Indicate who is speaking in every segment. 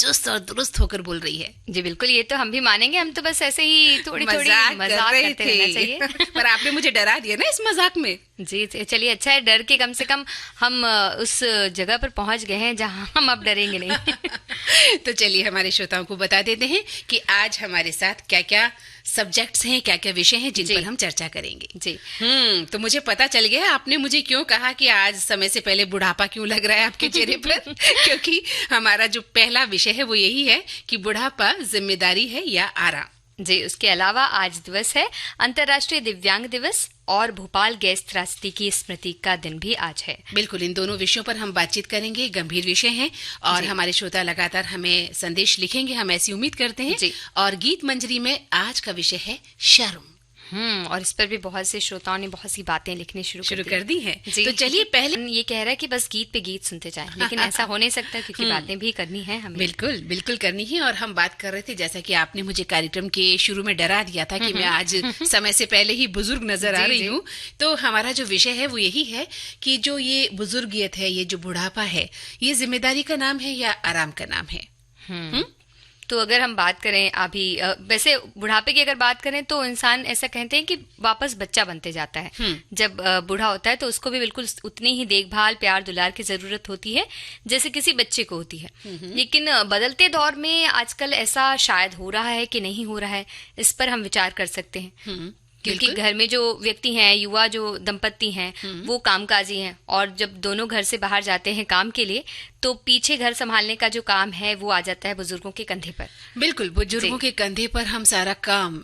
Speaker 1: चुस्त और दुरुस्त होकर बोल रही है।
Speaker 2: जी बिल्कुल, ये तो हम भी मानेंगे। हम तो बस ऐसे ही थोड़ी थोड़ी मजाक करते रहना चाहिए।
Speaker 1: पर आपने मुझे डरा दिया ना इस मजाक में।
Speaker 2: जी चलिए, अच्छा है डर के कम से कम हम उस जगह पर पहुंच गए हैं जहां हम अब डरेंगे नहीं।
Speaker 1: तो चलिए हमारे श्रोताओं को बता देते हैं कि आज हमारे साथ क्या क्या सब्जेक्ट्स हैं, क्या क्या विषय हैं जिन पर हम चर्चा करेंगे।
Speaker 2: जी
Speaker 1: तो मुझे पता चल गया आपने मुझे क्यों कहा कि आज समय से पहले बुढ़ापा क्यों लग रहा है आपके चेहरे पर। क्योंकि हमारा जो पहला विषय है वो यही है कि बुढ़ापा जिम्मेदारी है या आराम।
Speaker 2: जी, उसके अलावा आज दिवस है अंतर्राष्ट्रीय दिव्यांग दिवस और भोपाल गैस त्रासदी की स्मृति का दिन भी आज है।
Speaker 1: बिल्कुल, इन दोनों विषयों पर हम बातचीत करेंगे। गंभीर विषय हैं और हमारे श्रोता लगातार हमें संदेश लिखेंगे, हम ऐसी उम्मीद करते हैं।
Speaker 2: जी।
Speaker 1: और गीत मंजरी में आज का विषय है शर्म।
Speaker 2: और इस पर भी बहुत से श्रोताओं ने बहुत सी बातें लिखनी शुरू
Speaker 1: कर दी है।
Speaker 2: जी।
Speaker 1: तो चलिए पहले
Speaker 2: ये कह रहा है कि बस गीत पे गीत सुनते जाएं, लेकिन ऐसा हो नहीं सकता क्योंकि बातें भी करनी है हमें।
Speaker 1: बिल्कुल बिल्कुल करनी है। और हम बात कर रहे थे, जैसा कि आपने मुझे कार्यक्रम के शुरू में डरा दिया था कि मैं आज समय से पहले ही बुजुर्ग नजर आ रही हूँ। तो हमारा जो विषय है वो यही है कि जो ये बुजुर्गियत है, ये जो बुढ़ापा है, ये जिम्मेदारी का नाम है या आराम का नाम है।
Speaker 2: तो अगर हम बात करें अभी वैसे बुढ़ापे की अगर बात करें तो इंसान ऐसा कहते हैं कि वापस बच्चा बनते जाता है। जब बूढ़ा होता है तो उसको भी बिल्कुल उतनी ही देखभाल, प्यार, दुलार की जरूरत होती है जैसे किसी बच्चे को होती है। लेकिन बदलते दौर में आजकल ऐसा शायद हो रहा है कि नहीं हो रहा है, इस पर हम विचार कर सकते हैं। क्योंकि घर में जो व्यक्ति हैं, युवा जो दंपत्ति हैं, वो कामकाजी हैं और जब दोनों घर से बाहर जाते हैं काम के लिए तो पीछे घर संभालने का जो काम है वो आ जाता है बुजुर्गों के कंधे पर।
Speaker 1: बिल्कुल, बुजुर्गों के कंधे पर हम सारा काम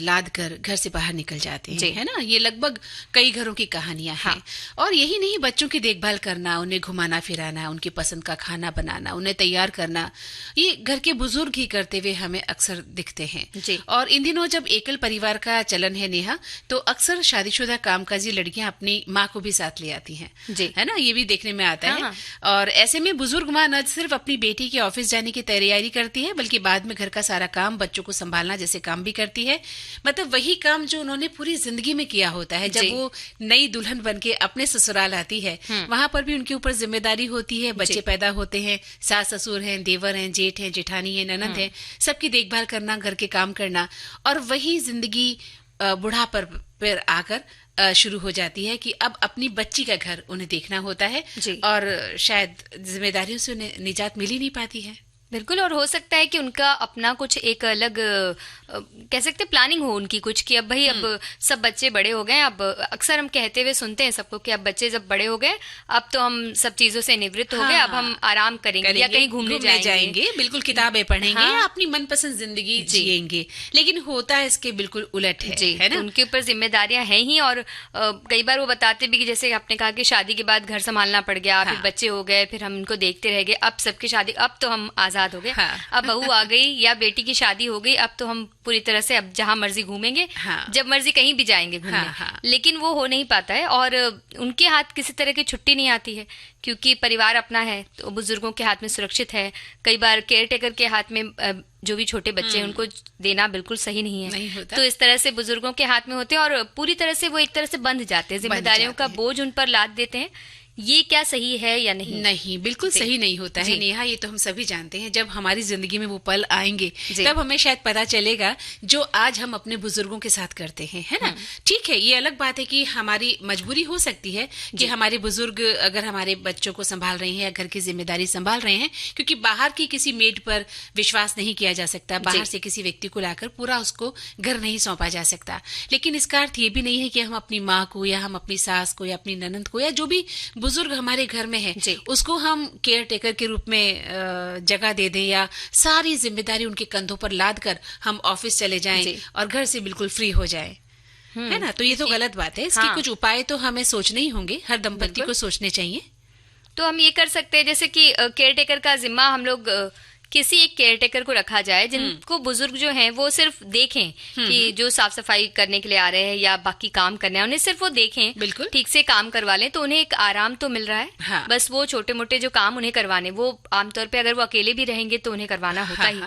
Speaker 1: लाद कर घर से बाहर निकल जाते हैं, है ना। ये लगभग कई घरों की कहानियां हैं। और यही नहीं, बच्चों की देखभाल करना, उन्हें घुमाना फिराना, उनकी पसंद का खाना बनाना, उन्हें तैयार करना, ये घर के बुजुर्ग ही करते हुए हमें अक्सर दिखते हैं। और इन दिनों जब एकल परिवार का चलन है नेहा, तो अक्सर शादीशुदा कामकाजी लड़कियां अपनी माँ को भी साथ ले आती हैं, है ना। ये भी देखने में आता है। और ऐसे में बुजुर्ग माँ न सिर्फ अपनी बेटी के ऑफिस जाने की तैयारी करती है बल्कि बाद में घर का सारा काम, बच्चों को संभालना जैसे काम भी करती है। मतलब वही काम जो उन्होंने पूरी जिंदगी में किया होता है। जब वो नई दुल्हन बनके अपने ससुराल आती है, वहां पर भी उनके ऊपर जिम्मेदारी होती है। बच्चे पैदा होते हैं, सास ससुर हैं, देवर हैं, जेठ हैं, जेठानी है, ननद है, सबकी देखभाल करना, घर के काम करना। और वही जिंदगी बुढ़ापा पर आकर शुरू हो जाती है कि अब अपनी बच्ची का घर उन्हें देखना होता है। और शायद जिम्मेदारियों से उन्हें निजात मिल ही नहीं पाती है।
Speaker 2: बिल्कुल, और हो सकता है कि उनका अपना कुछ एक अलग कह सकते प्लानिंग हो उनकी कुछ कि अब भाई अब सब बच्चे बड़े हो गए। अब अक्सर हम कहते हुए सुनते हैं सबको कि अब बच्चे जब बड़े हो गए अब तो हम सब चीजों से निवृत्त हो गए, अब हम आराम करेंगे या कहीं घूमने जाएंगे।
Speaker 1: बिल्कुल, किताबें पढ़ेंगे, अपनी मनपसंद जिंदगी जिएंगे। लेकिन होता है इसके बिल्कुल उलट है ना।
Speaker 2: तो उनके ऊपर जिम्मेदारियां हैं ही। और कई बार वो बताते भी कि जैसे आपने कहा कि शादी के बाद घर संभालना पड़ गया, फिर बच्चे हो गए, फिर हम उनको देखते रह गए, अब सबकी शादी, अब तो हम आजाद हो गए। अब बहू आ गई या बेटी की शादी हो गई, अब तो हम पूरी तरह से अब जहां मर्जी घूमेंगे, जब मर्जी कहीं भी जाएंगे घूमने। लेकिन वो हो नहीं पाता है और उनके हाथ किसी तरह की छुट्टी नहीं आती है क्योंकि परिवार अपना है तो बुजुर्गों के हाथ में सुरक्षित है। कई बार केयर टेकर के हाथ में जो भी छोटे बच्चे हैं उनको देना बिल्कुल सही नहीं है।
Speaker 1: नहीं होता।
Speaker 2: तो इस तरह से बुजुर्गों के हाथ में होते हैं और पूरी तरह से वो एक तरह से बंध जाते हैं, जिम्मेदारियों का बोझ उन पर लाद देते हैं। ये क्या सही है या नहीं?
Speaker 1: नहीं, बिल्कुल सही नहीं होता है नेहा। ये तो हम सभी जानते हैं। जब हमारी जिंदगी में वो पल आएंगे तब हमें शायद पता चलेगा जो आज हम अपने बुजुर्गों के साथ करते हैं, है ना। ठीक है, ये अलग बात है कि हमारी मजबूरी हो सकती है कि हमारे बुजुर्ग अगर हमारे बच्चों को संभाल रहे हैं या घर की जिम्मेदारी संभाल रहे हैं, क्योंकि बाहर की किसी मेड पर विश्वास नहीं किया जा सकता, बाहर से किसी व्यक्ति को लाकर पूरा उसको घर नहीं सौंपा जा सकता। लेकिन इसका अर्थ ये भी नहीं है कि हम अपनी माँ को या हम अपनी सास को या अपनी ननद को या जो भी बुजुर्ग हमारे घर में है उसको हम केयर टेकर के रूप में जगह दे दें या सारी जिम्मेदारी उनके कंधों पर लाद कर हम ऑफिस चले जाएं और घर से बिल्कुल फ्री हो जाएं, है ना। तो ये तो गलत बात है। इसके कुछ उपाय तो हमें सोचने ही होंगे, हर दंपति को सोचने चाहिए।
Speaker 2: तो हम ये कर सकते हैं जैसे कि केयर टेकर का जिम्मा हम लोग किसी एक केयर टेकर को रखा जाए जिनको बुजुर्ग जो हैं वो सिर्फ देखें कि जो साफ सफाई करने के लिए आ रहे हैं या बाकी काम करने हैं उन्हें सिर्फ वो देखें,
Speaker 1: बिल्कुल
Speaker 2: ठीक से काम करवा लें तो उन्हें एक आराम तो मिल रहा है। बस वो छोटे मोटे जो काम उन्हें करवाने, वो आमतौर पे अगर वो अकेले भी रहेंगे तो उन्हें करवाना होता ही।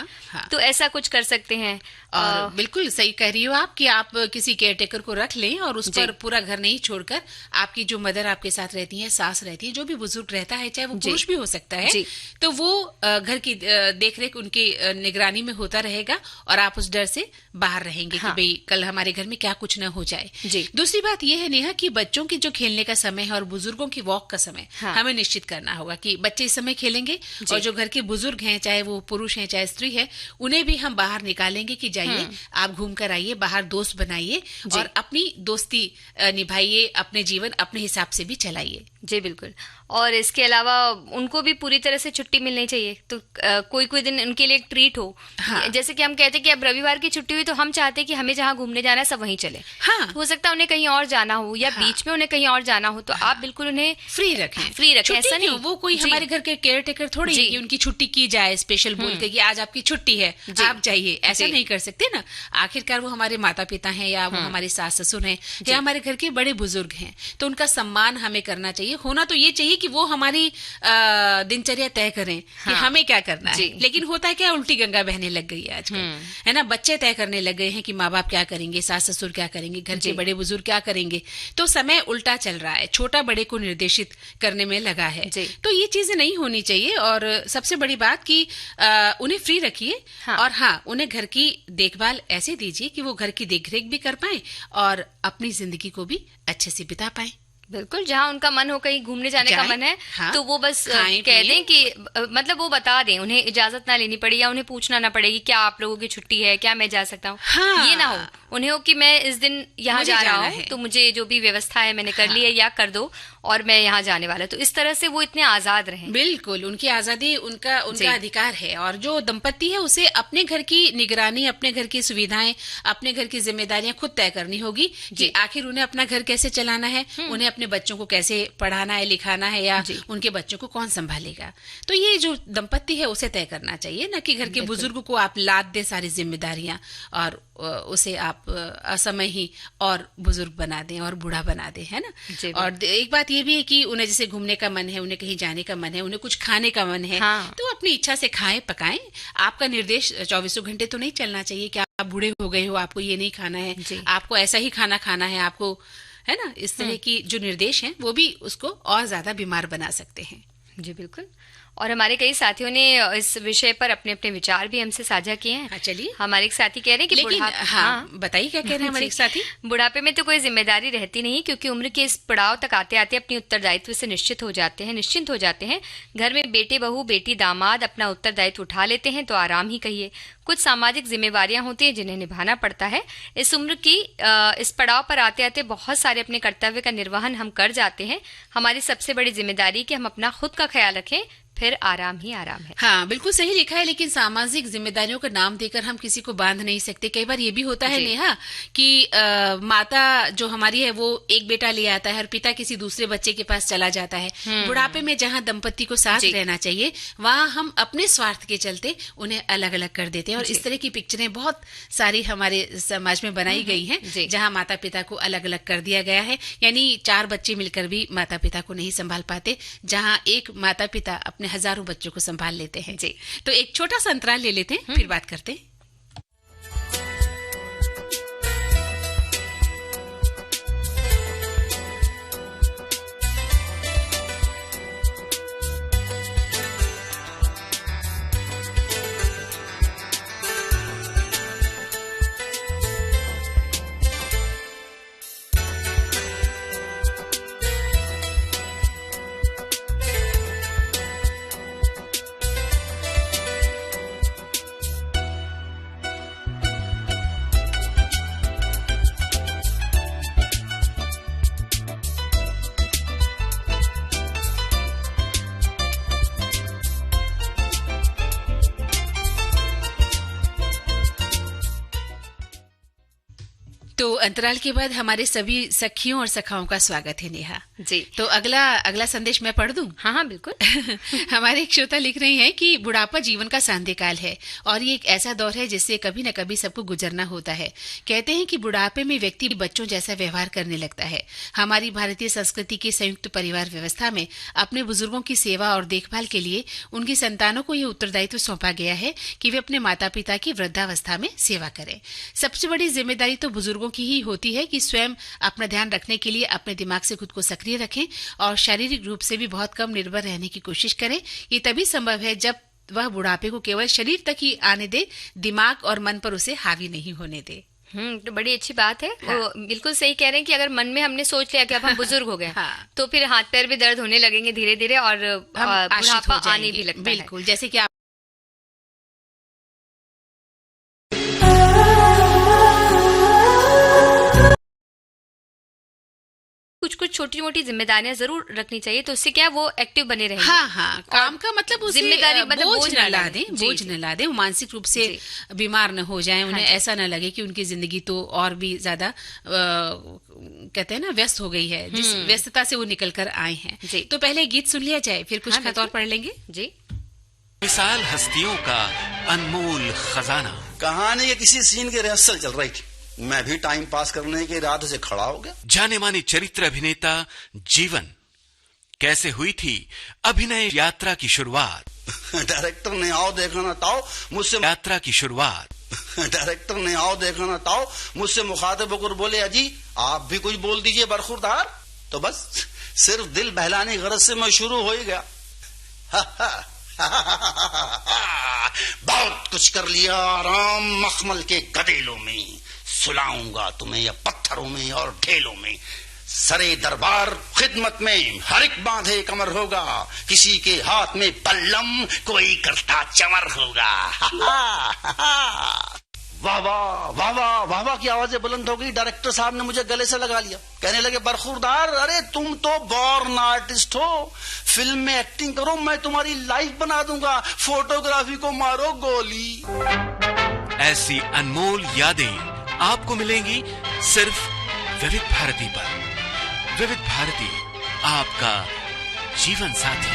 Speaker 2: तो ऐसा कुछ कर सकते हैं।
Speaker 1: और बिल्कुल सही कह रही हो आप कि आप किसी केयर टेकर को रख लें और उस पर पूरा घर नहीं छोड़कर आपकी जो मदर आपके साथ रहती है, सास रहती है, जो भी बुजुर्ग रहता है, चाहे वो पुरुष भी हो सकता है, तो वो घर की देखरेख उनकी निगरानी में होता रहेगा और आप उस डर से बाहर रहेंगे कि भाई कल हमारे घर में क्या कुछ न हो जाए। दूसरी बात यह है नेहा कि बच्चों की जो खेलने का समय है और बुजुर्गों की वॉक का समय हमें निश्चित करना होगा कि बच्चे इस समय खेलेंगे और जो घर के बुजुर्ग हैं, चाहे वो पुरुष हैं चाहे स्त्री है, उन्हें भी हम बाहर निकालेंगे कि जाइए आप घूम कर आइए, बाहर दोस्त बनाइए और अपनी दोस्ती निभाइए, अपने जीवन अपने हिसाब से भी चलाइए।
Speaker 2: जी बिल्कुल। और इसके अलावा उनको भी पूरी तरह से छुट्टी मिलनी चाहिए, तो कोई कोई दिन उनके लिए एक ट्रीट हो। जैसे कि हम कहते हैं कि अब रविवार की छुट्टी हुई तो हम चाहते हैं कि हमें जहाँ घूमने जाना है सब वहीं चले। हो सकता है उन्हें कहीं और जाना हो या बीच में उन्हें कहीं और जाना हो, तो आप बिल्कुल उन्हें फ्री रखें। ऐसा नहीं
Speaker 1: वो कोई हमारे घर के केयर टेकर थोड़ी है कि उनकी छुट्टी की जाए स्पेशल बोल के कि आज आपकी छुट्टी है आप जाइए, ऐसा नहीं कर सकते ना। आखिरकार वो हमारे माता पिता हैं या वो हमारे सास ससुर हैं या हमारे घर के बड़े बुजुर्ग हैं, तो उनका सम्मान हमें करना चाहिए। होना तो ये चाहिए कि वो हमारी दिनचर्या तय करें कि हमें क्या करना है, लेकिन होता है क्या, उल्टी गंगा बहने लग गई है आजकल, है ना। बच्चे तय करने लग गए हैं कि माँ बाप क्या करेंगे, सास ससुर क्या करेंगे, घर के बड़े बुजुर्ग क्या करेंगे, तो समय उल्टा चल रहा है, छोटा बड़े को निर्देशित करने में लगा है। तो ये चीजें नहीं होनी चाहिए। और सबसे बड़ी बात कि उन्हें फ्री रखिए और उन्हें घर की देखभाल ऐसे दीजिए कि वो घर की देखरेख भी कर पाए और अपनी जिंदगी को भी अच्छे से बिता पाए।
Speaker 2: बिल्कुल, जहाँ उनका मन हो, कहीं घूमने जाने का मन है तो वो बस कह दें कि मतलब वो बता दें, उन्हें इजाजत ना लेनी पड़े या उन्हें पूछना ना पड़े कि क्या आप लोगों की छुट्टी है, क्या मैं जा सकता हूँ। ये ना हो, उन्हें हो कि मैं इस दिन यहाँ जा रहा हूँ तो मुझे जो भी व्यवस्था है मैंने कर ली है या कर दो और मैं यहाँ जाने वाला, तो इस तरह से वो इतने आजाद रहें।
Speaker 1: बिल्कुल, उनकी आजादी उनका अधिकार है। और जो दंपति है उसे अपने घर की निगरानी, अपने घर की सुविधाएं, अपने घर की जिम्मेदारियां खुद तय करनी होगी कि आखिर उन्हें अपना घर कैसे चलाना है, उन्हें अपने बच्चों को कैसे पढ़ाना है लिखाना है या उनके बच्चों को कौन संभालेगा। तो ये जो दंपति है उसे तय करना चाहिए, न कि घर के बुजुर्ग को आप लाद दे सारी जिम्मेदारियां और उसे आप असमय ही और बुजुर्ग बना दें और बूढ़ा बना दें, है ना। और एक बात ये भी है कि उन्हें जैसे घूमने का मन है, उन्हें कहीं जाने का मन है, उन्हें कुछ खाने का मन है, तो अपनी इच्छा से खाएं पकाएं। आपका निर्देश 24 घंटे तो नहीं चलना चाहिए कि आप बूढ़े हो गए हो आपको ये नहीं खाना है, आपको ऐसा ही खाना खाना है आपको, है ना। इस तरह की जो निर्देश हैं वो भी उसको और ज्यादा बीमार बना सकते हैं।
Speaker 2: जी बिल्कुल। और हमारे कई साथियों ने इस विषय पर अपने अपने विचार भी हमसे साझा किए हैं।
Speaker 1: चलिए,
Speaker 2: हमारे एक साथी कह रहे हैं कि
Speaker 1: बताइए क्या कह रहे हैं हमारे एक साथी।
Speaker 2: बुढ़ापे में तो कोई जिम्मेदारी रहती नहीं, क्योंकि उम्र के इस पड़ाव तक आते आते अपनी उत्तरदायित्व से निश्चिंत हो जाते हैं। घर में बेटे बहू बेटी दामाद अपना उत्तरदायित्व उठा लेते हैं तो आराम ही कहिए। कुछ सामाजिक जिम्मेवारियां होती हैं जिन्हें निभाना पड़ता है। इस उम्र की इस पड़ाव पर आते आते बहुत सारे अपने कर्तव्य का निर्वहन हम कर जाते हैं। हमारी सबसे बड़ी जिम्मेदारी कि हम अपना खुद का ख्याल रखें, फिर आराम ही आराम है।
Speaker 1: हाँ, बिल्कुल सही लिखा है। लेकिन सामाजिक जिम्मेदारियों का नाम देकर हम किसी को बांध नहीं सकते। कई बार ये भी होता है नेहा कि माता जो हमारी है वो एक बेटा ले आता है और पिता किसी दूसरे बच्चे के पास चला जाता है। बुढ़ापे में जहाँ दंपति को साथ रहना चाहिए वहाँ हम अपने स्वार्थ के चलते उन्हें अलग अलग कर देते हैं। और इस तरह की पिक्चरें बहुत सारी हमारे समाज में बनाई गई हैं जहाँ माता पिता को अलग अलग कर दिया गया है। यानी 4 बच्चे मिलकर भी माता पिता को नहीं संभाल पाते, जहाँ एक माता पिता अपने हजारों बच्चों को संभाल लेते हैं। तो एक छोटा सा अंतराल ले लेते हैं, फिर बात करते हैं। तो अंतराल के बाद हमारे सभी सखियों और सखाओं का स्वागत है नेहा
Speaker 2: जी।
Speaker 1: तो अगला संदेश मैं पढ़ दूं?
Speaker 2: हाँ बिल्कुल।
Speaker 1: हमारे एक श्रोता लिख रही हैं कि बुढ़ापा जीवन का सांध्यकाल है और ये एक ऐसा दौर है जिससे कभी न कभी सबको गुजरना होता है। कहते हैं कि बुढ़ापे में व्यक्ति बच्चों जैसा व्यवहार करने लगता है। हमारी भारतीय संस्कृति की संयुक्त परिवार व्यवस्था में अपने बुजुर्गों की सेवा और देखभाल के लिए उनकी संतानों को ये उत्तरदायित्व सौंपा गया है कि वे अपने माता पिता की वृद्धावस्था में सेवा करें। सबसे बड़ी जिम्मेदारी तो बुजुर्गों की ही होती है कि स्वयं अपना ध्यान रखने के लिए अपने दिमाग से खुद को सक्रिय रखें और शारीरिक रूप से भी बहुत कम निर्भर रहने की कोशिश करें। ये तभी संभव है जब वह बुढ़ापे को केवल शरीर तक ही आने दे, दिमाग और मन पर उसे हावी नहीं होने दे।
Speaker 2: तो बड़ी अच्छी बात है। हाँ। वो बिल्कुल सही कह रहे हैं कि अगर मन में हमने सोच लिया कि अब हम बुजुर्ग हो गए हाँ। तो फिर हाथ पैर भी दर्द होने लगेंगे धीरे धीरे और बुढ़ापा आने भी लगता है।
Speaker 1: बिल्कुल, जैसे कि आप
Speaker 2: कुछ छोटी मोटी जिम्मेदारियां जरूर रखनी चाहिए, तो उससे क्या वो एक्टिव बने रहेंगे।
Speaker 1: हाँ, काम का मतलब उसे
Speaker 2: जिम्मेदारी मतलब
Speaker 1: बोझ न ला दें, बोझ न ला दें, वो मानसिक रूप से बीमार न हो जाएं, उन्हें ऐसा न लगे कि उनकी जिंदगी तो और भी ज्यादा कहते हैं ना व्यस्त हो गई है, जिस व्यस्तता से वो निकल कर आए हैं। तो पहले गीत सुन लिया जाए, फिर कुछ खत और पढ़ लेंगे जी।
Speaker 3: मिसाल हस्तियों का अनमोल खजाना।
Speaker 4: कहानी के किसी सीन की रिहर्सल चल रही थी, मैं भी टाइम पास करने के इरादे से खड़ा हो गया।
Speaker 3: जाने माने चरित्र अभिनेता जीवन, कैसे हुई थी अभिनय यात्रा की शुरुआत।
Speaker 4: डायरेक्टर ने आओ देखा ना ताओ मुझसे
Speaker 3: यात्रा की शुरुआत।
Speaker 4: डायरेक्टर ने आओ देखा ना ताओ मुझसे मुखातिब होकर बोले, अजी आप भी कुछ बोल दीजिए बरखुरदार। तो बस सिर्फ दिल बहलाने की गरज से मैं शुरू हो ही गया। बहुत कुछ कर लिया आराम मखमल के गदेलों में, सुलाऊंगा तुम्हें या पत्थरों में और ढेलों में। सरे दरबार खिदमत में हर एक बांधे कमर होगा, किसी के हाथ में पल्लम कोई करता चमर होगा। वाह वाह वाह वाह वाह वाह की आवाजें बुलंद हो गई। डायरेक्टर साहब ने मुझे गले से लगा लिया, कहने लगे, बरखुरदार अरे तुम तो बॉर्न आर्टिस्ट हो, फिल्म में एक्टिंग करो, मैं तुम्हारी लाइफ बना दूंगा, फोटोग्राफी को मारो गोली।
Speaker 3: ऐसी अनमोल यादें आपको मिलेंगी सिर्फ विविध भारती पर। विविध भारती, आपका जीवन साथी।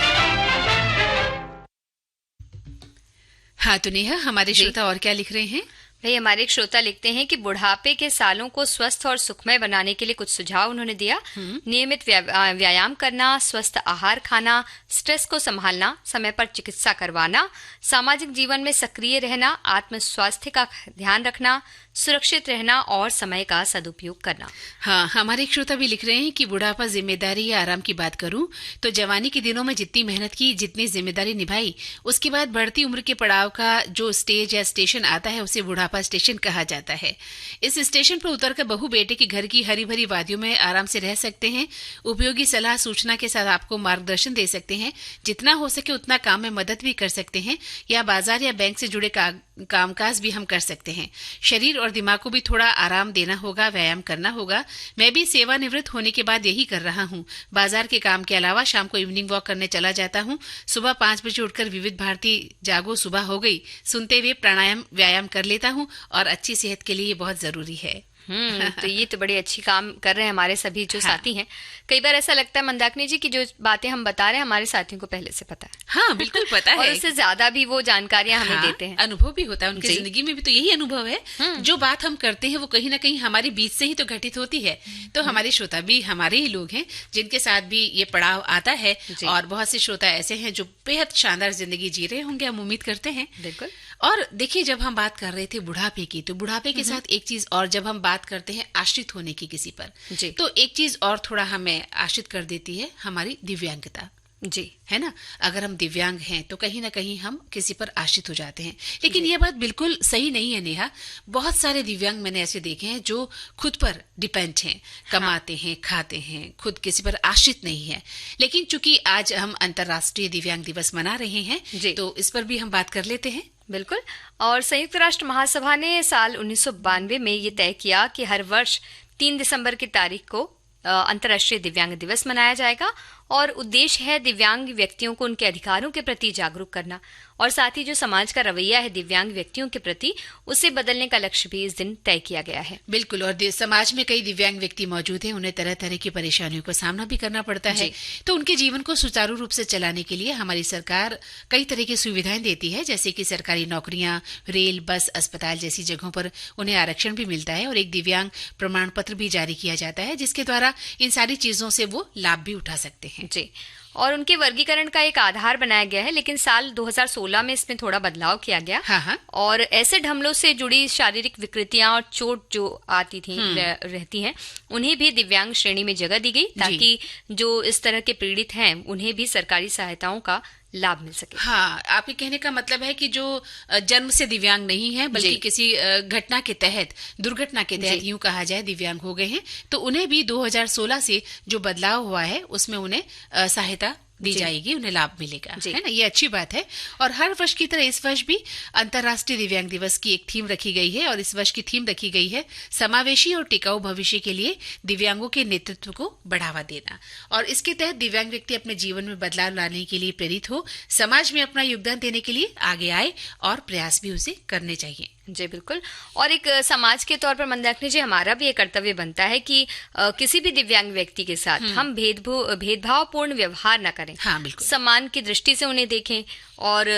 Speaker 1: हाँ तो नेहा, हमारे श्रोता और क्या लिख रहे हैं?
Speaker 2: भाई हमारे एक श्रोता लिखते हैं कि बुढ़ापे के सालों को स्वस्थ और सुखमय बनाने के लिए कुछ सुझाव उन्होंने दिया। नियमित व्यायाम करना, स्वस्थ आहार खाना, स्ट्रेस को संभालना, समय पर चिकित्सा करवाना, सामाजिक जीवन में सक्रिय रहना, आत्म स्वास्थ्य का ध्यान रखना, सुरक्षित रहना और समय का सदुपयोग करना।
Speaker 1: हाँ, हमारे एक श्रोता भी लिख रहे हैं कि बुढ़ापा जिम्मेदारी या आराम की बात करूं तो जवानी के दिनों में जितनी मेहनत की, जितनी जिम्मेदारी निभाई, उसके बाद बढ़ती उम्र के पड़ाव का जो स्टेज या स्टेशन आता है उसे बुढ़ापा स्टेशन कहा जाता है। इस स्टेशन पर उतरकर बहू बेटे के घर की हरी भरी वादियों में आराम से रह सकते हैं, उपयोगी सलाह सूचना के साथ आपको मार्गदर्शन दे सकते हैं, जितना हो सके उतना काम में मदद भी कर सकते हैं, या बाजार या बैंक से जुड़े कामकाज भी हम कर सकते हैं। शरीर और दिमाग को भी थोड़ा आराम देना होगा, व्यायाम करना होगा। मैं भी सेवानिवृत्त होने के बाद यही कर रहा हूँ। बाजार के काम के अलावा शाम को इवनिंग वॉक करने चला जाता हूँ। सुबह 5 बजे उठकर विविध भारती जागो सुबह हो गई सुनते हुए प्राणायाम व्यायाम कर लेता हूँ, और अच्छी सेहत के लिए ये बहुत जरूरी है।
Speaker 2: तो ये तो बड़े अच्छी काम कर रहे हैं हमारे सभी जो साथी हैं। कई बार ऐसा लगता है मंदाकिनी जी की जो बातें हम बता रहे हैं हमारे साथियों को पहले से पता है।
Speaker 1: हाँ बिल्कुल पता है,
Speaker 2: और उससे ज्यादा भी वो जानकारियां हमें देते हैं।
Speaker 1: अनुभव भी होता है उनकी जिंदगी में भी, तो यही अनुभव है। जो बात हम करते हैं वो कहीं ना कहीं हमारे बीच से ही तो घटित होती है। तो हमारे श्रोता भी हमारे ही लोग हैं जिनके साथ भी ये पड़ाव आता है, और बहुत से श्रोता ऐसे हैं जो बेहद शानदार जिंदगी जी रहे होंगे, हम उम्मीद करते हैं।
Speaker 2: बिल्कुल।
Speaker 1: और देखिए, जब हम बात कर रहे थे बुढ़ापे की, तो बुढ़ापे के साथ एक चीज और, जब हम बात करते हैं आश्रित होने की किसी पर, तो एक चीज और थोड़ा हमें आश्रित कर देती है, हमारी दिव्यांगता।
Speaker 2: जी
Speaker 1: है ना। अगर हम दिव्यांग हैं तो कहीं ना कहीं हम किसी पर आश्रित हो जाते हैं, लेकिन ये बात बिल्कुल सही नहीं है नेहा। बहुत सारे दिव्यांग मैंने ऐसे देखे हैं जो खुद पर डिपेंड हैं, कमाते हैं, खाते हैं, खुद किसी पर आश्रित नहीं है। लेकिन चूंकि आज हम अंतर्राष्ट्रीय दिव्यांग दिवस मना रहे हैं, तो इस पर भी हम बात कर लेते हैं।
Speaker 2: बिल्कुल। और संयुक्त राष्ट्र महासभा ने साल 1992 में ये तय किया कि हर वर्ष 3 दिसंबर की तारीख को अंतर्राष्ट्रीय दिव्यांग दिवस मनाया जाएगा, और उद्देश्य है दिव्यांग व्यक्तियों को उनके अधिकारों के प्रति जागरूक करना, और साथ ही जो समाज का रवैया है दिव्यांग व्यक्तियों के प्रति, उसे बदलने का लक्ष्य भी इस दिन तय किया गया है।
Speaker 1: बिल्कुल। और समाज में कई दिव्यांग व्यक्ति मौजूद हैं, उन्हें तरह तरह की परेशानियों का सामना भी करना पड़ता है। तो उनके जीवन को सुचारू रूप से चलाने के लिए हमारी सरकार कई तरह की सुविधाएं देती है, जैसे कि सरकारी नौकरियां, रेल, बस, अस्पताल जैसी जगहों पर उन्हें आरक्षण भी मिलता है, और एक दिव्यांग प्रमाण पत्र भी जारी किया जाता है, जिसके द्वारा इन सारी चीजों से वो लाभ भी उठा सकते हैं।
Speaker 2: जी। और उनके वर्गीकरण का एक आधार बनाया गया है, लेकिन साल 2016 में इसमें थोड़ा बदलाव किया गया।
Speaker 1: हाँ।
Speaker 2: और ऐसे हमलों से जुड़ी शारीरिक विकृतियां और चोट जो आती थी रहती हैं, उन्हें भी दिव्यांग श्रेणी में जगह दी गई, ताकि जो इस तरह के पीड़ित हैं उन्हें भी सरकारी सहायताओं का लाभ मिल सके।
Speaker 1: हाँ, आपके कहने का मतलब है कि जो जन्म से दिव्यांग नहीं है, बल्कि किसी घटना के तहत, दुर्घटना के तहत यूं कहा जाए दिव्यांग हो गए हैं, तो उन्हें भी 2016 से जो बदलाव हुआ है उसमें उन्हें सहायता दी जाएगी, उन्हें लाभ मिलेगा, है ना। ये अच्छी बात है। और हर वर्ष की तरह इस वर्ष भी अंतर्राष्ट्रीय दिव्यांग दिवस की एक थीम रखी गई है, और इस वर्ष की थीम रखी गई है समावेशी और टिकाऊ भविष्य के लिए दिव्यांगों के नेतृत्व को बढ़ावा देना। और इसके तहत दिव्यांग व्यक्ति अपने जीवन में बदलाव लाने के लिए प्रेरित हो, समाज में अपना योगदान देने के लिए आगे आए, और प्रयास भी उसे करने चाहिए।
Speaker 2: जी बिल्कुल। और एक समाज के तौर पर मंदाकिनी जी, हमारा भी एक कर्तव्य बनता है कि किसी भी दिव्यांग व्यक्ति के साथ हम भेदभावपूर्ण व्यवहार न करें।
Speaker 1: हाँ, बिल्कुल।
Speaker 2: सम्मान की दृष्टि से उन्हें देखें, और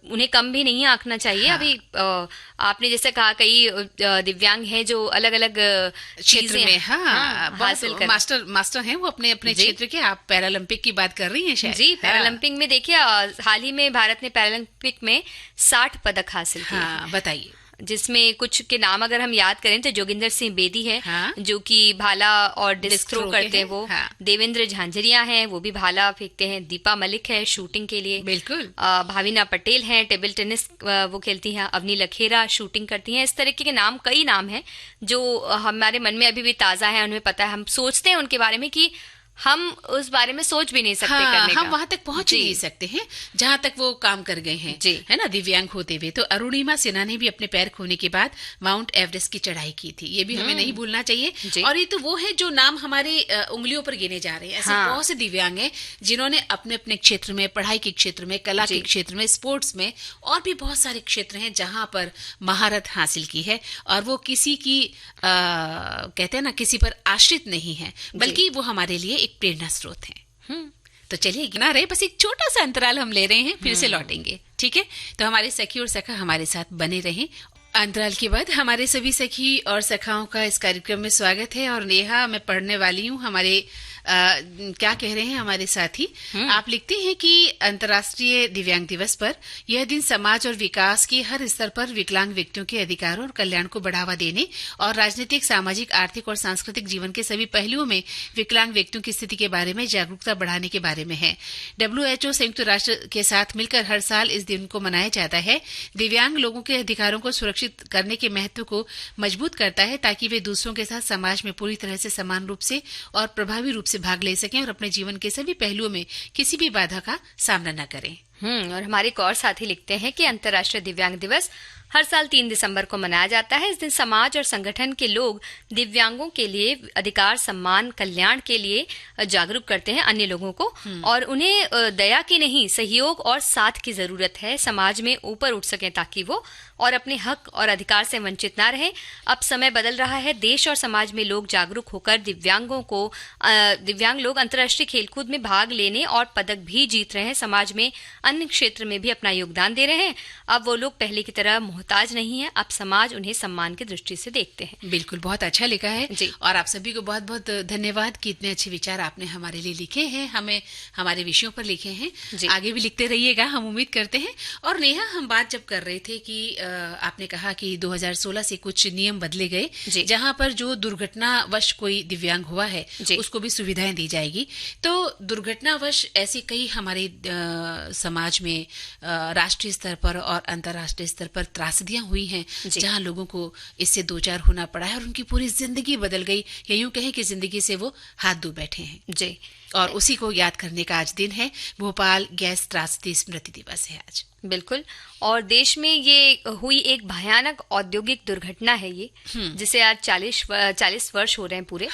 Speaker 2: उन्हें कम भी नहीं आंकना चाहिए। हाँ। अभी आपने जैसे कहा, कई दिव्यांग हैं जो अलग अलग
Speaker 1: क्षेत्र में हासिल कर, मास्टर हैं वो अपने अपने क्षेत्र के। आप पैरालंपिक की बात कर रही हैं शायद?
Speaker 2: जी, पैरालंपिक में देखिए, हाल ही में भारत ने पैरालंपिक में 60 पदक हासिल किए।
Speaker 1: हाँ, बताइए।
Speaker 2: जिसमें कुछ के नाम अगर हम याद करें तो जोगिंदर सिंह बेदी है, हाँ? जो कि भाला और डिस्क थ्रो करते हैं वो। हाँ? देवेंद्र झांझरिया हैं, वो भी भाला फेंकते हैं। दीपा मलिक है शूटिंग के लिए।
Speaker 1: बिल्कुल।
Speaker 2: भाविना पटेल हैं, टेबल टेनिस वो खेलती हैं। अवनी लखेरा शूटिंग करती हैं। इस तरीके के नाम, कई नाम हैं जो हमारे मन में अभी भी ताजा है, उन्हें पता है। हम सोचते हैं उनके बारे में कि हम उस बारे में सोच भी नहीं सकते। हाँ, करने
Speaker 1: हम वहां तक पहुंच नहीं सकते हैं जहां तक वो काम कर गए हैं, है ना, दिव्यांग होते हुए। तो अरुणिमा सिन्हा ने भी अपने पैर खोने के बाद माउंट एवरेस्ट की चढ़ाई की थी, ये भी हमें नहीं भूलना चाहिए। और ये तो वो है जो नाम हमारे उंगलियों पर गिने जा रहे हैं। ऐसे बहुत से दिव्यांग हैं जिन्होंने अपने अपने क्षेत्र में, पढ़ाई के क्षेत्र में, कला के क्षेत्र में, स्पोर्ट्स में, और भी बहुत सारे क्षेत्र हैं जहां पर महारत हासिल की है, और वो किसी की कहते हैं ना, किसी पर आश्रित नहीं है, बल्कि वो हमारे लिए एक प्रेरणा स्रोत है। तो चलिए, गिना रहे, बस एक छोटा सा अंतराल हम ले रहे हैं, फिर से लौटेंगे, ठीक है। तो हमारे सखी और सखा हमारे साथ बने रहें। अंतराल के बाद हमारे सभी सखी और सखाओं का इस कार्यक्रम में स्वागत है। और नेहा, मैं पढ़ने वाली हूँ हमारे क्या कह रहे हैं हमारे साथी। आप लिखते हैं कि अंतर्राष्ट्रीय दिव्यांग दिवस पर यह दिन समाज और विकास के हर स्तर पर विकलांग व्यक्तियों के अधिकारों और कल्याण को बढ़ावा देने और राजनीतिक, सामाजिक, आर्थिक और सांस्कृतिक जीवन के सभी पहलुओं में विकलांग व्यक्तियों की स्थिति के बारे में जागरूकता बढ़ाने के बारे में है। WHO संयुक्त राष्ट्र के साथ मिलकर हर साल इस दिन को मनाया जाता है। दिव्यांग लोगों के अधिकारों को सुरक्षित करने के महत्व को मजबूत करता है, ताकि वे दूसरों के साथ समाज में पूरी तरह से समान रूप से और प्रभावी रूप से भाग ले सकें और अपने जीवन के सभी पहलुओं में किसी भी बाधा का सामना न करें।
Speaker 2: और हमारे एक और साथी लिखते हैं कि अंतर्राष्ट्रीय दिव्यांग दिवस हर साल 3 दिसंबर को मनाया जाता है। इस दिन समाज और संगठन के लोग दिव्यांगों के लिए अधिकार, सम्मान, कल्याण के लिए जागरूक करते हैं अन्य लोगों को, और उन्हें दया की नहीं, सहयोग और साथ की जरूरत है। समाज में ऊपर उठ सकें ताकि वो और अपने हक और अधिकार से वंचित ना रहें। अब समय बदल रहा है, देश और समाज में लोग जागरूक होकर दिव्यांग लोग अंतर्राष्ट्रीय खेलकूद में भाग लेने और पदक भी जीत रहे हैं। समाज में अन्य क्षेत्र में भी अपना योगदान दे रहे हैं। अब वो लोग पहले की तरह मोहताज नहीं है, अब समाज उन्हें सम्मान की दृष्टि से देखते हैं।
Speaker 1: बिल्कुल, बहुत अच्छा लिखा है जी। और आप सभी को बहुत बहुत धन्यवाद कि इतने अच्छे विचार आपने हमारे लिए लिखे हैं, हमें हमारे विषयों पर लिखे हैं। आगे भी लिखते रहिएगा, हम उम्मीद करते हैं। और नेहा, हम बात जब कर रहे थे कि आपने कहा कि 2016 से कुछ नियम बदले गए, जहां पर जो दुर्घटनावश कोई दिव्यांग हुआ है उसको भी सुविधाएं दी जाएगी। तो दुर्घटनावश ऐसी कई हमारे समाज में राष्ट्रीय स्तर पर और अंतर्राष्ट्रीय स्तर पर त्रासदियां हुई हैं, जहां लोगों को इससे दो चार होना पड़ा है और उनकी पूरी जिंदगी बदल गई, या यूं कहें कि जिंदगी से वो हाथ धो बैठे हैं जी। और उसी को याद करने का आज दिन है। भोपाल गैस त्रासदी स्मृति दिवस है आज।
Speaker 2: बिल्कुल। और देश में ये हुई एक भयानक औद्योगिक दुर्घटना है ये, जिसे आज 40 वर्ष हो रहे हैं पूरे।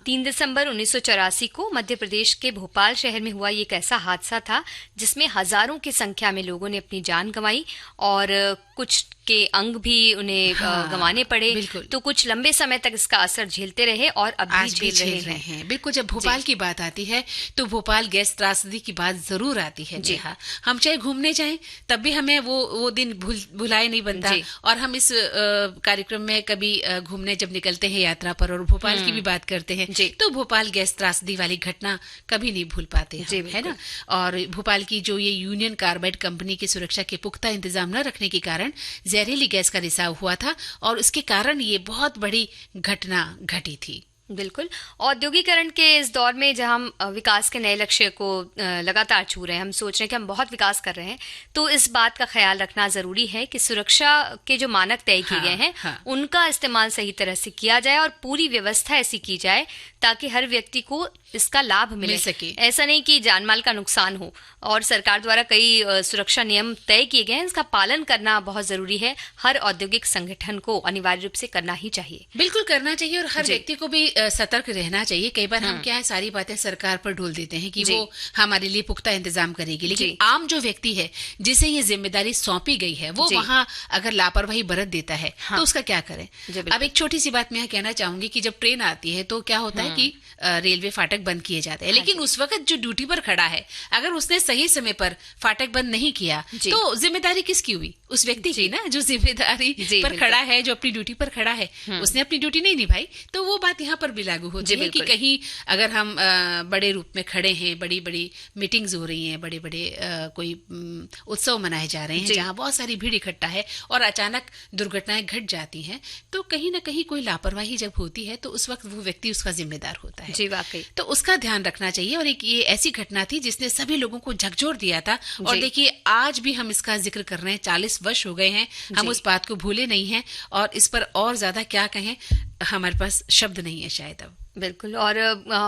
Speaker 2: 3 दिसंबर 1984 को मध्य प्रदेश के भोपाल शहर में हुआ ये एक ऐसा हादसा था जिसमें हजारों की संख्या में लोगों ने अपनी जान गंवाई और कुछ के अंग भी उन्हें गंवाने पड़े, तो कुछ लंबे समय तक इसका असर झेलते रहे और अब भी झेल रहे हैं।
Speaker 1: बिल्कुल, जब भोपाल की बात आती है तो भोपाल गैस त्रासदी की बात जरूर आती है। जी हाँ, हम चाहे घूमने जाएं तब भी हमें वो दिन भुलाए नहीं बनता। और हम इस कार्यक्रम में कभी घूमने जब निकलते हैं यात्रा पर और भोपाल की भी बात करते हैं तो भोपाल गैस त्रासदी वाली घटना कभी नहीं भूल पाते हम, है ना। और भोपाल की जो ये यूनियन कार्बाइड कंपनी की सुरक्षा के पुख्ता इंतजाम न रखने के कारण जहरीली गैस का रिसाव हुआ था और उसके कारण ये बहुत बड़ी घटना घटी थी।
Speaker 2: बिल्कुल, औद्योगिकरण के इस दौर में जहां हम विकास के नए लक्ष्य को लगातार छू रहे हैं, हम सोच रहे हैं कि हम बहुत विकास कर रहे हैं, तो इस बात का ख्याल रखना जरूरी है कि सुरक्षा के जो मानक तय किए गए हैं उनका इस्तेमाल सही तरह से किया जाए और पूरी व्यवस्था ऐसी की जाए ताकि हर व्यक्ति को इसका लाभ मिल सके। ऐसा नहीं कि जानमाल का नुकसान हो। और सरकार द्वारा कई सुरक्षा नियम तय किए गए हैं, इसका पालन करना बहुत जरूरी है। हर औद्योगिक संगठन को अनिवार्य रूप से करना ही चाहिए।
Speaker 1: बिल्कुल करना चाहिए और हर व्यक्ति को भी सतर्क रहना चाहिए। कई बार हम क्या है सारी बातें सरकार पर ढोल देते हैं कि वो हमारे लिए पुख्ता इंतजाम करेगी, लेकिन आम जो व्यक्ति है जिसे ये जिम्मेदारी सौंपी गई है वो वहाँ अगर लापरवाही बरत देता है तो उसका क्या करें। अब एक छोटी सी बात मैं कहना चाहूंगी कि जब ट्रेन आती है तो क्या होता है कि रेलवे फाटक बंद किए जाते हैं, लेकिन उस वक्त जो ड्यूटी पर खड़ा है अगर उसने सही समय पर फाटक बंद नहीं किया तो जिम्मेदारी किसकी हुई? उस व्यक्ति की ना, जो जिम्मेदारी पर खड़ा है, जो अपनी ड्यूटी पर खड़ा है, उसने अपनी ड्यूटी नहीं निभाई। तो वो बात यहाँ पर भी लागू होती है कि कहीं अगर हम बड़े रूप में खड़े हैं, बड़ी बड़ी मीटिंग्स हो रही हैं, बड़े बड़े कोई उत्सव मनाए जा रहे हैं जहाँ बहुत सारी भीड़ इकट्ठा है और अचानक दुर्घटनाएं घट जाती हैं, तो कहीं ना कहीं कोई लापरवाही जब होती है तो उस वक्त वो व्यक्ति उसका जिम्मेदार होता है।
Speaker 2: जी वाकई,
Speaker 1: तो उसका ध्यान रखना चाहिए। और एक ये ऐसी घटना थी जिसने सभी लोगों को झकझोर दिया था। और देखिए आज भी हम इसका जिक्र कर रहे हैं, 40 वर्ष हो गए हैं, हम उस बात को भूले नहीं हैं और इस पर और ज्यादा क्या कहें, हमारे पास शब्द नहीं है शायद अब।
Speaker 2: बिल्कुल, और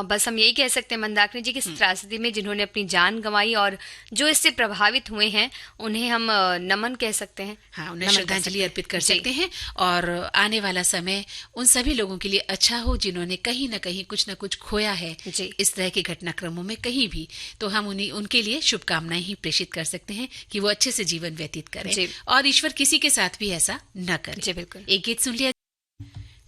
Speaker 2: बस हम यही कह सकते हैं मंदाकिनी जी की इस त्रासदी में जिन्होंने अपनी जान गंवाई और जो इससे प्रभावित हुए हैं उन्हें हम नमन कह सकते हैं।
Speaker 1: हाँ, उन्हें श्रद्धांजलि अर्पित कर सकते हैं और आने वाला समय उन सभी लोगों के लिए अच्छा हो जिन्होंने कहीं ना कहीं कुछ न कुछ खोया है इस तरह के घटनाक्रमों में कहीं भी। तो हम उनके लिए शुभकामनाएं ही प्रेषित कर सकते हैं कि वो अच्छे से जीवन व्यतीत करें और ईश्वर किसी के साथ भी ऐसा न करे।
Speaker 2: जी बिल्कुल।
Speaker 1: एक गीत सुन लिया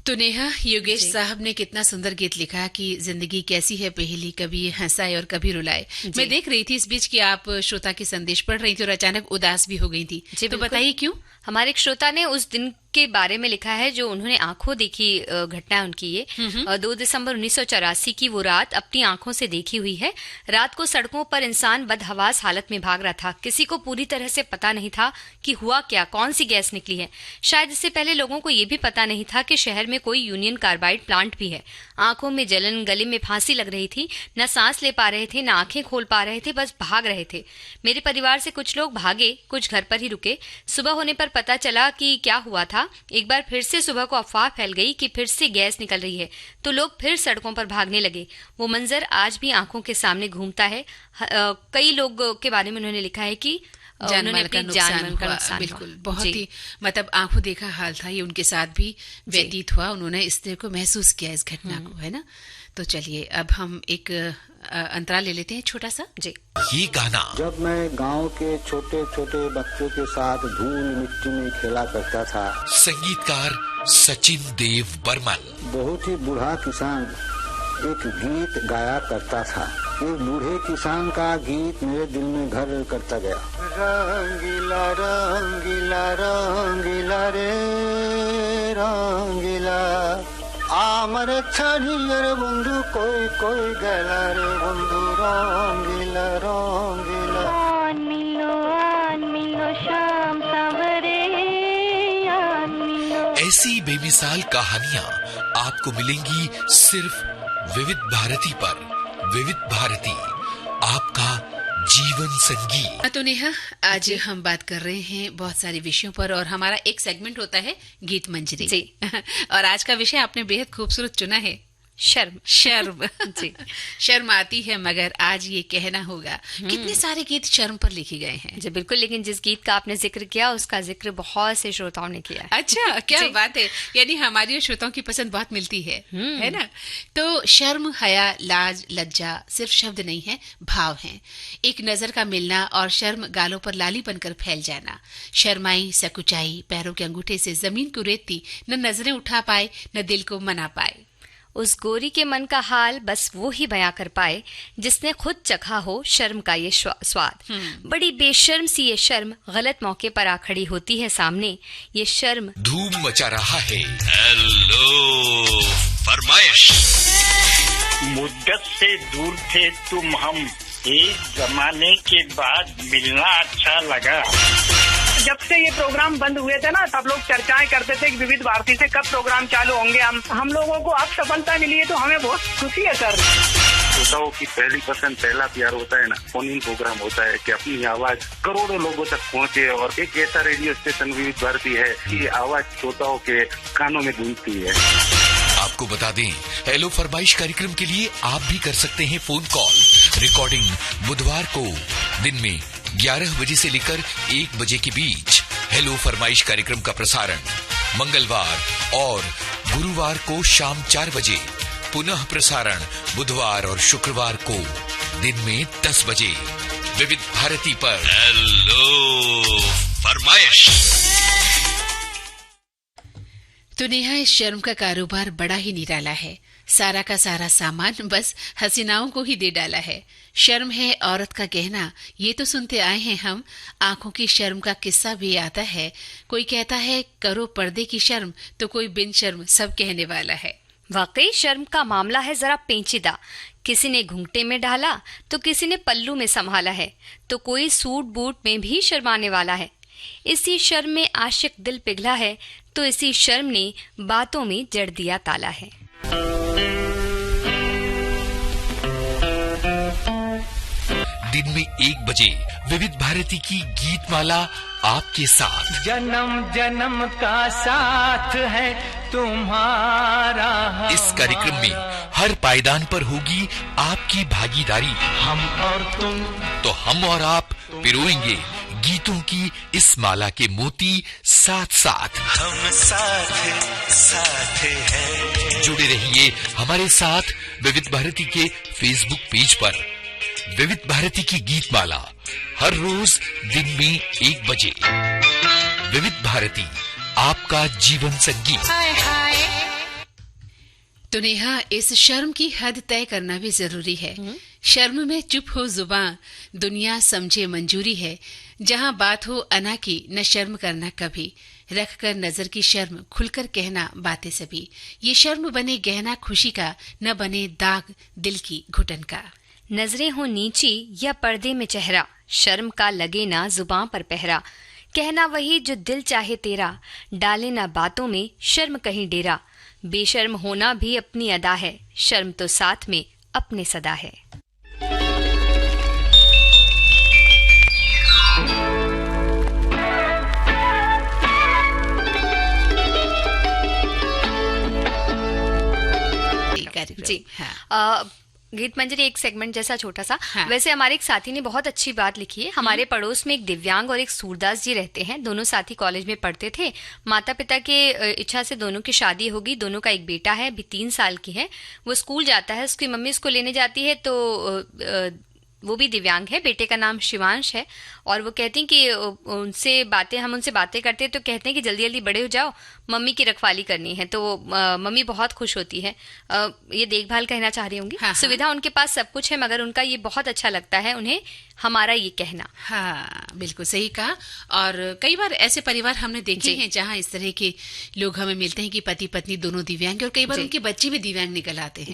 Speaker 1: तो नेहा, योगेश साहब ने कितना सुंदर गीत लिखा कि जिंदगी कैसी है पहेली, कभी हंसाए और कभी रुलाए। मैं देख रही थी इस बीच कि आप श्रोता के संदेश पढ़ रही थी और अचानक उदास भी हो गई थी। तो बताइए क्यों?
Speaker 2: हमारे एक श्रोता ने उस दिन के बारे में लिखा है जो उन्होंने आंखों देखी घटना उनकी ये 2 दिसंबर 1984 की वो रात अपनी आंखों से देखी हुई है। रात को सड़कों पर इंसान बदहवास हालत में भाग रहा था। किसी को पूरी तरह से पता नहीं था कि हुआ क्या, कौन सी गैस निकली है। शायद इससे पहले लोगों को ये भी पता नहीं था कि शहर में कोई यूनियन कार्बाइड प्लांट भी है। आंखों में जलन, गले में फांसी लग रही थी, न सांस ले पा रहे थे, न आंखें खोल पा रहे थे, बस भाग रहे थे। मेरे परिवार से कुछ लोग भागे, कुछ घर पर ही रुके। सुबह होने पर पता चला कि क्या हुआ था। एक बार फिर से सुबह को अफवाह फैल गई कि फिर से गैस निकल रही है, तो लोग फिर सड़कों पर भागने लगे। वो मंजर आज भी आंखों के सामने घूमता है। कई लोग के बारे में उन्होंने लिखा है कि
Speaker 1: जानमाल का नुकसान बिल्कुल बहुत ही मतलब आंखों देखा हाल था। ये उनके साथ भी व्यतीत हुआ, उन्होंने इस तरह को महसूस किया इस घटना को, है ना। तो चलिए अब हम एक अंतराल ले लेते हैं छोटा सा। जी,
Speaker 3: ये गाना
Speaker 5: जब मैं गांव के छोटे छोटे बच्चों के साथ धूल मिट्टी में खेला करता था।
Speaker 3: संगीतकार सचिन देव बर्मन।
Speaker 5: बहुत ही बूढ़ा किसान एक गीत गाया करता था। एक बूढ़े किसान का गीत मेरे दिल में घर करता गया। रंगीला रंगीला रंगीला रे रंगीला আমার ছাড়িয়ে বন্ধু কই কই গেলা রে বন্ধু রঙিলা রঙিলা আন মিলো শাম সাবরে আন মিলো।
Speaker 3: ऐसी बेमिसाल कहानियां आपको मिलेंगी सिर्फ विविध भारती पर। विविध भारती, आपका जीवन संगीत।
Speaker 1: तो नेहा, आज हम बात कर रहे हैं बहुत सारे विषयों पर और हमारा एक सेगमेंट होता है गीत मंजरी। जी और आज का विषय आपने बेहद खूबसूरत चुना है। शर्म
Speaker 2: जी।
Speaker 1: शर्म आती है, मगर आज ये कहना होगा। कितने सारे गीत शर्म पर लिखे गए हैं।
Speaker 2: जी बिल्कुल, लेकिन जिस गीत का आपने जिक्र किया उसका जिक्र बहुत से श्रोताओं ने किया है।
Speaker 1: अच्छा, क्या बात है, यानी हमारी श्रोताओं की पसंद बहुत मिलती है ना। तो शर्म, हया, लाज, लज्जा सिर्फ शब्द नहीं है, भाव है। एक नजर का मिलना और शर्म गालों पर लाली बनकर फैल जाना। शर्माई सकुचाई पैरों के अंगूठे से जमीन को रेतती, न नजरें उठा पाए न दिल को मना पाए।
Speaker 2: उस गोरी के मन का हाल बस वो ही बयां कर पाए जिसने खुद चखा हो शर्म का ये स्वाद। बड़ी बेशर्म सी ये शर्म गलत मौके पर आ खड़ी होती है सामने। ये शर्म
Speaker 3: धूम मचा रहा है। हेलो फरमाइश।
Speaker 6: मुद्दत से दूर थे तुम हम, एक जमाने के बाद मिलना अच्छा लगा।
Speaker 7: जब से ये प्रोग्राम बंद हुए थे ना, सब लोग चर्चाएं करते थे कि विविध भारती से कब प्रोग्राम चालू होंगे। हम लोगों को अब सफलता मिली है तो हमें बहुत खुशी है सर।
Speaker 6: श्रोताओं की पहली पसंद, पहला प्यार होता है ना, फोन इन प्रोग्राम होता है कि अपनी आवाज करोड़ों लोगों तक पहुंचे। और एक ऐसा रेडियो स्टेशन विविध भारती है कि आवाज श्रोताओं के कानों में गूंजती है।
Speaker 3: आपको बता दें, हेलो फरमाइश कार्यक्रम के लिए आप भी कर सकते हैं फोन कॉल। रिकॉर्डिंग बुधवार को दिन में 11 बजे से लेकर 1 बजे के बीच। हेलो फरमाइश कार्यक्रम का प्रसारण मंगलवार और गुरुवार को शाम 4 बजे। पुनः प्रसारण बुधवार और शुक्रवार को दिन में 10 बजे विविध भारती पर। हेलो फरमाइश।
Speaker 1: तो नेहा, इस शर्म का कारोबार बड़ा ही निराला है। सारा का सारा सामान बस हसीनाओं को ही दे डाला है। शर्म है औरत का गहना, ये तो सुनते आए हैं हम। आंखों की शर्म का किस्सा भी आता है। कोई कहता है करो पर्दे की शर्म, तो कोई बिन शर्म सब कहने वाला है।
Speaker 2: वाकई शर्म का मामला है जरा पेचीदा। किसी ने घुंघटे में डाला तो किसी ने पल्लू में संभाला है, तो कोई सूट बूट में भी शर्माने वाला है। इसी शर्म में आशिक दिल पिघला है, तो इसी शर्म ने बातों में जड़ दिया ताला है।
Speaker 3: दिन में 1 बजे विविध भारती की गीत माला आपके साथ।
Speaker 8: जन्म जन्म का साथ है तुम्हारा।
Speaker 3: इस कार्यक्रम में हर पायदान पर होगी आपकी भागीदारी।
Speaker 8: हम और तुम,
Speaker 3: तो हम और आप पिरोएंगे गीतों की इस माला के मोती साथ साथ।
Speaker 8: हम साथ साथ हैं।
Speaker 3: जुड़े रहिए हमारे साथ विविध भारती के फेसबुक पेज पर। विविध भारती की गीत माला हर रोज दिन में 1 बजे। विविध भारती, आपका जीवन संगीत।
Speaker 1: तो नेहा, इस शर्म की हद तय करना भी जरूरी है। शर्म में चुप हो जुबान, दुनिया समझे मंजूरी है। जहाँ बात हो अना की, न शर्म करना कभी। रख कर नजर की शर्म, खुलकर कहना बातें सभी। ये शर्म बने गहना खुशी का, न बने दाग दिल की घुटन का।
Speaker 2: नजरें हो नीची या पर्दे में चेहरा, शर्म का लगे ना जुबां पर पहरा। कहना वही जो दिल चाहे तेरा, डाले ना बातों में शर्म कहीं डेरा। बेशर्म होना भी अपनी अदा है, शर्म तो साथ में अपने सदा है। जी हाँ। गीत मंजरी एक सेगमेंट जैसा छोटा सा। हाँ। वैसे हमारे एक साथी ने बहुत अच्छी बात लिखी है। हमारे पड़ोस में एक दिव्यांग और एक सूरदास जी रहते हैं। दोनों साथी कॉलेज में पढ़ते थे। माता पिता के इच्छा से दोनों की शादी होगी। दोनों का एक बेटा है, अभी 3 साल की है। वो स्कूल जाता है, उसकी मम्मी उसको लेने जाती है, तो वो भी दिव्यांग है। बेटे का नाम शिवांश है। और वो कहती हैं कि हम उनसे बातें करते हैं तो कहते हैं कि जल्दी जल्दी बड़े हो जाओ, मम्मी की रखवाली करनी है। तो मम्मी बहुत खुश होती है। ये देखभाल कहना चाह रही होंगी। हाँ, सुविधा उनके पास सब कुछ है, मगर उनका ये बहुत अच्छा लगता है उन्हें हमारा ये कहना।
Speaker 1: हाँ, बिल्कुल सही कहा। और कई बार ऐसे परिवार हमने देखे हैं जहाँ इस तरह के लोग हमें मिलते हैं कि पति पत्नी दोनों दिव्यांग, और कई बार उनके बच्चे भी दिव्यांग निकल आते हैं।